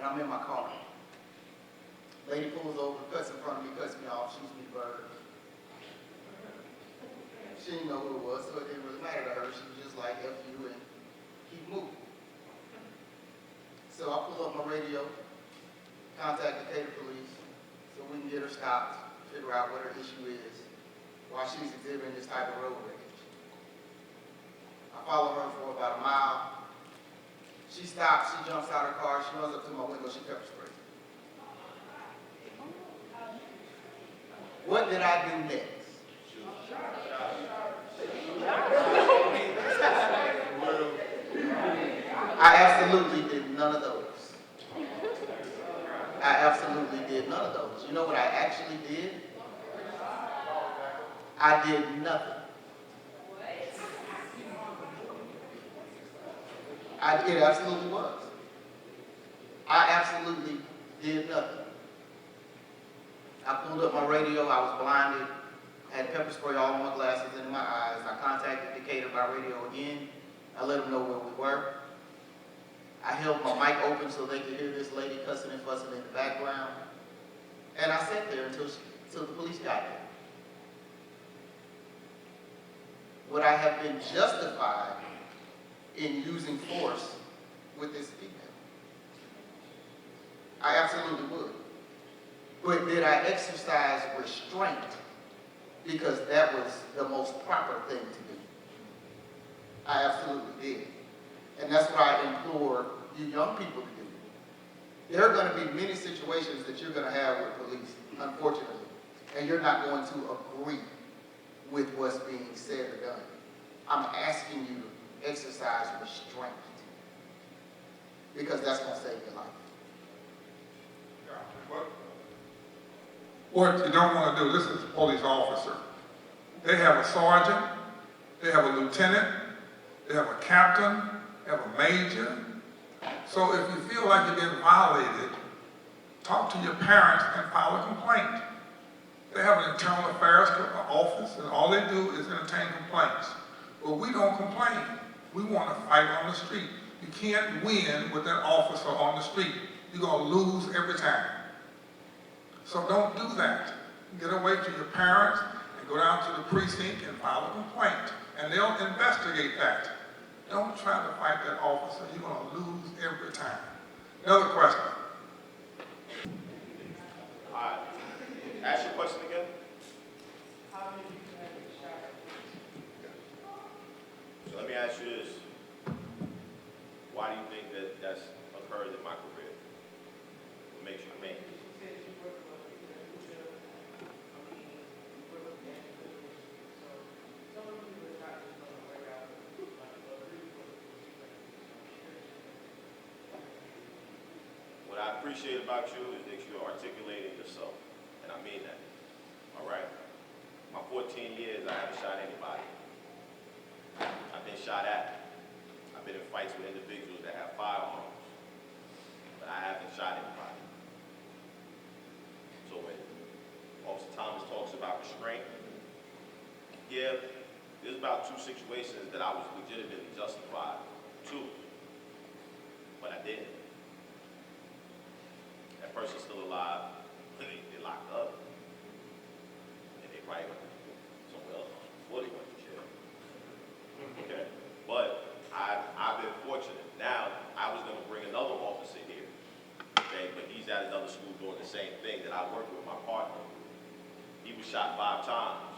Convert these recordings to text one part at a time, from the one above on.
and I'm in my car. Lady pulls over, cuts in front of me, cuts me off, shoots me bird. She didn't know who it was, so it didn't really matter to her. She was just like, F you, and keep moving. So I pull up my radio, contact Decatur police, so we can get her stopped, figure out what her issue is, while she's exhibiting this type of road rage. I follow her for about a mile. She stops, she jumps out of her car, she runs up to my window, she pepper sprays. What did I do next? I absolutely did none of those. I absolutely did none of those. You know what I actually did? I did nothing. It absolutely was. I absolutely did nothing. I pulled up my radio, I was blinded, had pepper spray all in my glasses and in my eyes. I contacted Decatur by radio again. I let them know where we were. I held my mic open so they could hear this lady cussing and fussing in the background. And I sat there until the police got there. Would I have been justified in using force with this female? I absolutely would. But did I exercise restraint? Because that was the most proper thing to do. I absolutely did. And that's what I implore you young people to do. There are going to be many situations that you're going to have with police, unfortunately, and you're not going to agree with what's being said or done. I'm asking you to exercise restraint, because that's going to save your life. What you don't want to do, this is a police officer. They have a sergeant, they have a lieutenant, they have a captain, they have a major. So if you feel like you're being violated, talk to your parents and file a complaint. They have an internal affairs office, and all they do is entertain complaints. But we don't complain. We want to fight on the street. You can't win with an officer on the street. You're going to lose every time. So don't do that. Get away to your parents and go down to the precinct and file a complaint, and they'll investigate that. Don't try to fight that officer. You're going to lose every time. Another question. All right. Ask your question again. How many people have been shot? So let me ask you this. Why do you think that that's occurred in my career? What makes you think? You said you work with people that do you work with the individuals. So some of you are not just going to work out What I appreciate about you is that you're articulating yourself, and I mean that. All right? My 14 years, I haven't shot anybody. I've been shot at. I've been in fights with individuals that have firearms, but I haven't shot anybody. So when Officer Thomas talks about restraint, yeah, there's about 2 situations that I was legitimately justified to, but I didn't. That person's still alive, they locked up, and they probably went somewhere else before they went to jail. Okay, but I've been fortunate. Now, I was going to bring another officer here, okay, but he's at another school doing the same thing that I work with my partner. He was shot 5 times.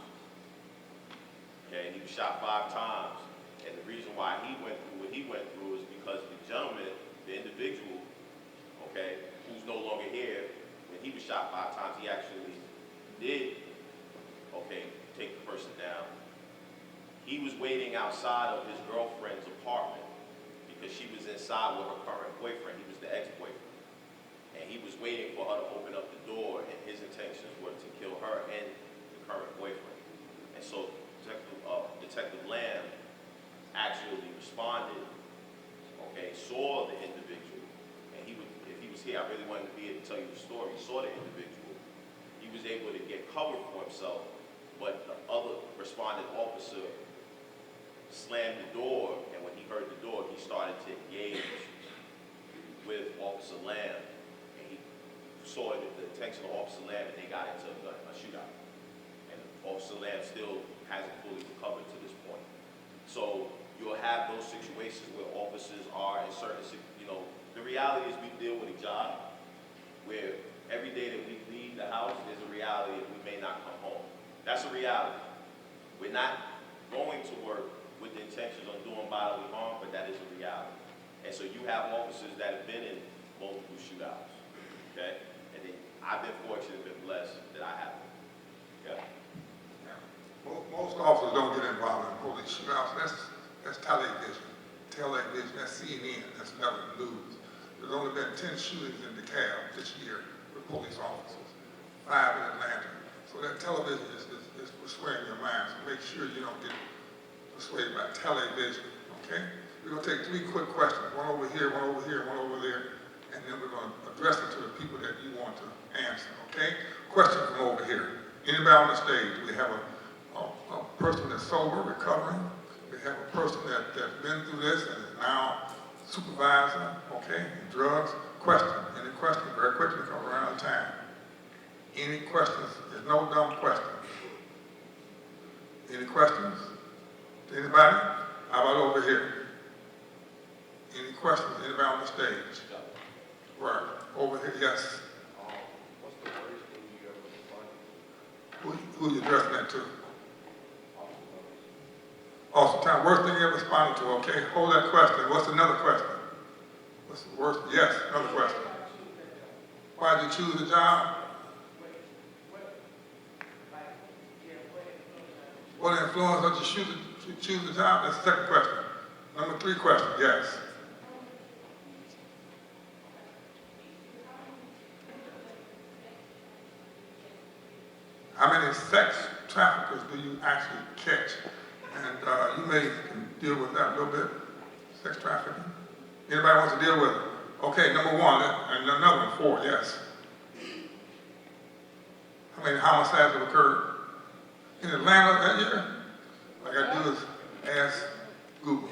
Okay, he was shot 5 times, and the reason why he went through what he went through is because the gentleman, the individual, okay, who's no longer here, when he was shot 5 times, he actually did, okay, take the person down. He was waiting outside of his girlfriend's apartment because she was inside with her current boyfriend. He was the ex-boyfriend. And he was waiting for her to open up the door, and his intentions were to kill her and the current boyfriend. And so Detective Lamb actually responded, okay, saw the individual, and if he was here, I really wanted to be able to tell you the story. He saw the individual. He was able to get cover for himself, but the other responding officer slammed the door, and when he heard the door, he started to engage with Officer Lamb, and he saw the attention of Officer Lamb, and they got into a shootout. And Officer Lamb still hasn't fully recovered to this point. So you'll have those situations where officers are in certain, the reality is we deal with a job where every day that we leave the house, there's a reality that we may not come home. That's a reality. We're not going to work with the intentions of doing bodily harm, but that is a reality. And so you have officers that have been in multiple shootouts, okay? And then I've been fortunate, been blessed that I haven't. Yeah. Most officers don't get involved in police shootouts. That's television. That's CNN. That's never the news. There's only been 10 shootings in DeKalb this year with police officers, 5 in Atlanta. So that television is persuading your mind. So make sure you don't get persuaded by television, okay? We're gonna take 3 quick questions, one over here, one over here, one over there, and then we're gonna address it to the people that you want to answer, okay? Question from over here. Anybody on the stage? We have a person that's sober, recovering. We have a person that's been through this and is now supervisor, okay, in drugs. Question, any questions? Very quickly, because we're out of time. Any questions? There's no dumb questions. Any questions? Anybody? How about over here? Any questions? Anybody on the stage? Right, over here, yes. What's the worst thing you ever responded Who you addressing that to? Awesome time. Worst thing you ever responded to, okay? Hold that question. What's another question? What's the worst? Yes, another question. Why did you choose the job? What influenced you to choose the job? That's the second question. Number 3 question, yes. How many sex traffickers do you actually catch? And you may deal with that a little bit, sex trafficking. Anybody wants to deal with it? Okay, number 1, and another one, 4, yes. How many homicides have occurred in Atlanta that year? Like I do is ask Google.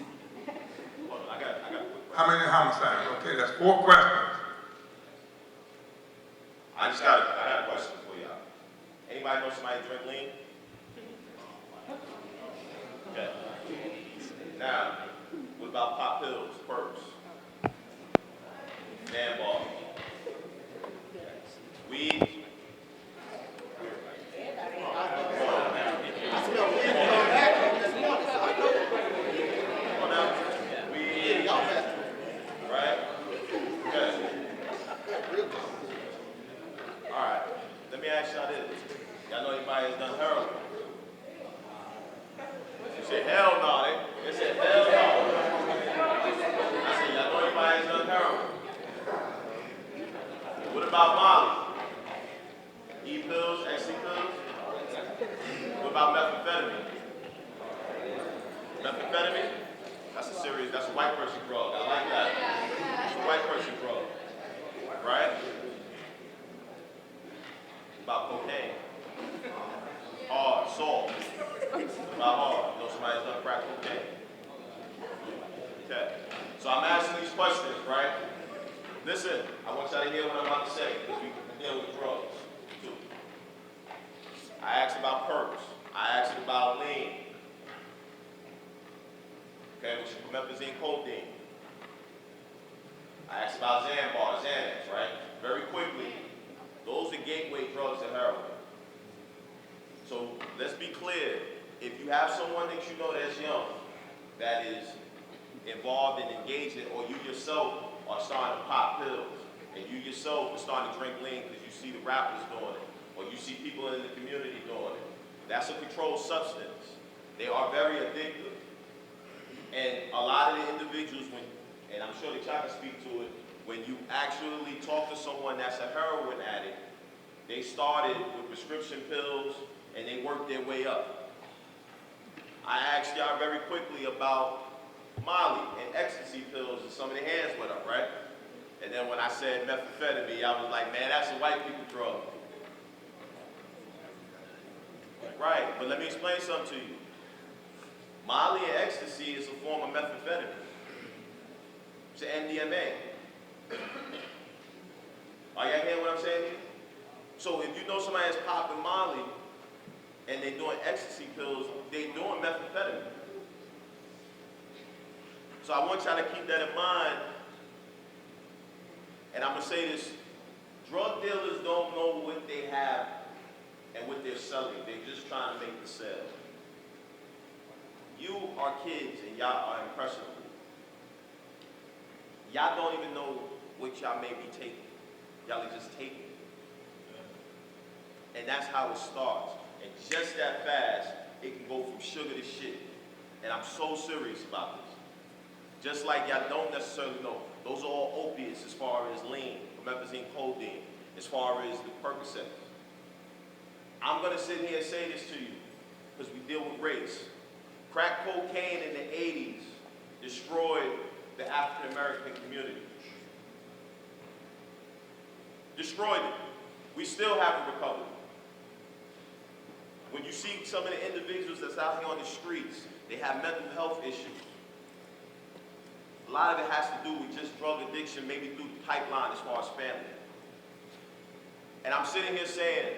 Hold on, I got a quick question. How many homicides? Okay, that's 4 questions. I got a question for y'all. Anybody know somebody drink lean? Okay. Now, what about pop pills, perks, sandball, weed? Come on now. Weed, right? Okay. All right. Let me ask y'all this. Y'all know anybody that's done heroin? You said hell no. They said hell no. I said y'all know anybody that's done heroin? What about Molly? E-pills, ecstasy pills? What about methamphetamine? Methamphetamine? That's a white person drug. I like that. It's a white person drug. Right? About cocaine. Hard, salt. About hard. You know somebody's done crack cocaine. Okay. So I'm asking these questions, right? Listen, I want y'all to hear what I'm about to say, because we deal with drugs, too. I asked about perks. I asked about lean. Okay, which is promethazine, codeine. I asked about Xanbar, Xanax, right? Very quickly, those are gateway drugs to heroin. So let's be clear. If you have someone that you know that's young, that is involved and engaged in, or you yourself are starting to pop pills, and you yourself are starting to drink lean because you see the rappers doing it, or you see people in the community doing it, that's a controlled substance. They are very addictive. And a lot of the individuals, and I'm sure that y'all can speak to it, when you actually talk to someone that's a heroin addict, they started with prescription pills and they worked their way up. I asked y'all very quickly about Molly and ecstasy pills, and some of the hands went up, right? And then when I said methamphetamine, I was like, man, that's a white people drug. Right, but let me explain something to you. Molly and ecstasy is a form of methamphetamine. It's an MDMA. Are y'all hearing what I'm saying here? So if you know somebody that's popping Molly and they're doing ecstasy pills, they're doing methamphetamine. So I want y'all to keep that in mind. And I'm gonna say this, drug dealers don't know what they have and what they're selling. They're just trying to make the sale. You are kids and y'all are impressionable. Y'all don't even know what y'all may be taking. Y'all are just taking it. And that's how it starts. And just that fast, it can go from sugar to shit. And I'm so serious about this. Just like y'all don't necessarily know. Those are all opiates as far as lean, promethazine, codeine, as far as the Percocets. I'm gonna sit here and say this to you, because we deal with race. Crack cocaine in the 80s destroyed the African American community. Destroyed it. We still haven't recovered. When you see some of the individuals that's out here on the streets, they have mental health issues. A lot of it has to do with just drug addiction, maybe through the pipeline as far as family. And I'm sitting here saying,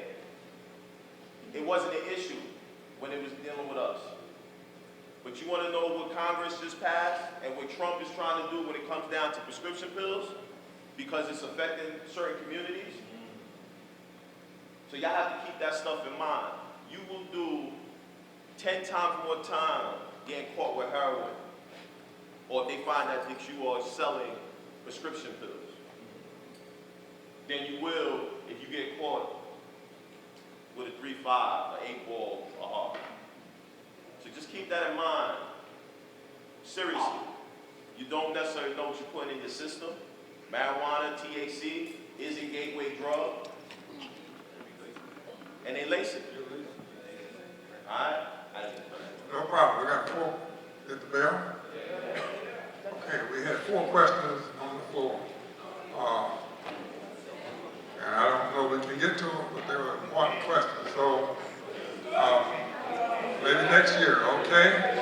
it wasn't an issue when it was dealing with us. But you want to know what Congress just passed and what Trump is trying to do when it comes down to prescription pills? Because it's affecting certain communities. So y'all have to keep that stuff in mind. You will do 10 times more time getting caught with heroin, or if they find out that you are selling prescription pills, than you will if you get caught with a 3-5, an 8-ball, a heart. So just keep that in mind. Seriously, you don't necessarily know what you're putting in your system. Marijuana, THC, is a gateway drug. And they lace it. All right? No problem. We got 4. Hit the bell. Okay, we had 4 questions on the floor. And I don't know if we can get to them, but they were important questions. So, maybe next year, okay?